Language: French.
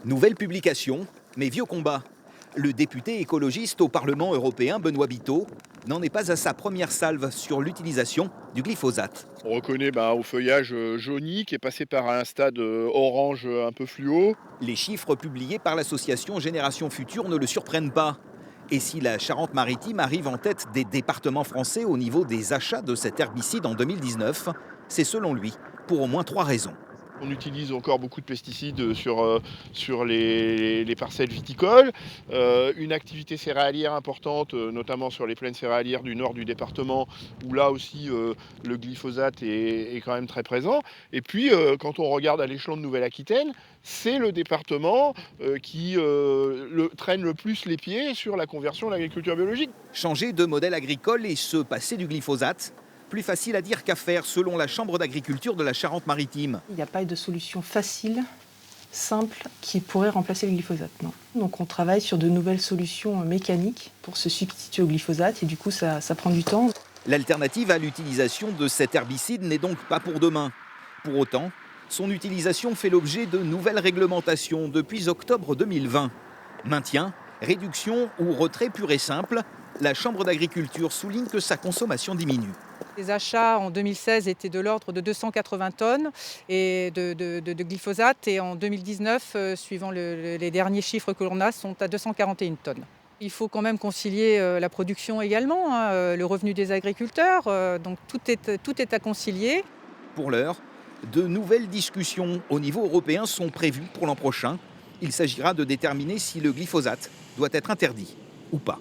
Nouvelle publication, mais vieux combat. Le député écologiste au Parlement européen, Benoît Biteau, n'en est pas à sa première salve sur l'utilisation du glyphosate. On reconnaît au feuillage jauni qui est passé par un stade orange un peu fluo. Les chiffres publiés par l'association Génération Future ne le surprennent pas. Et si la Charente-Maritime arrive en tête des départements français au niveau des achats de cet herbicide en 2019, c'est selon lui pour au moins 3 raisons. On utilise encore beaucoup de pesticides sur les parcelles viticoles, une activité céréalière importante, notamment sur les plaines céréalières du nord du département, où là aussi le glyphosate est quand même très présent. Et puis, quand on regarde à l'échelon de Nouvelle-Aquitaine, c'est le département qui traîne le plus les pieds sur la conversion à l'agriculture biologique. Changer de modèle agricole et se passer du glyphosate, plus facile à dire qu'à faire selon la Chambre d'agriculture de la Charente-Maritime. Il n'y a pas de solution facile, simple, qui pourrait remplacer le glyphosate, non. Donc on travaille sur de nouvelles solutions mécaniques pour se substituer au glyphosate et du coup ça prend du temps. L'alternative à l'utilisation de cet herbicide n'est donc pas pour demain. Pour autant, son utilisation fait l'objet de nouvelles réglementations depuis octobre 2020. Maintien, réduction ou retrait pur et simple, la Chambre d'agriculture souligne que sa consommation diminue. Les achats en 2016 étaient de l'ordre de 280 tonnes de glyphosate et en 2019, suivant les derniers chiffres que l'on a, sont à 241 tonnes. Il faut quand même concilier la production également, le revenu des agriculteurs, donc tout est à concilier. Pour l'heure, de nouvelles discussions au niveau européen sont prévues pour l'an prochain. Il s'agira de déterminer si le glyphosate doit être interdit ou pas.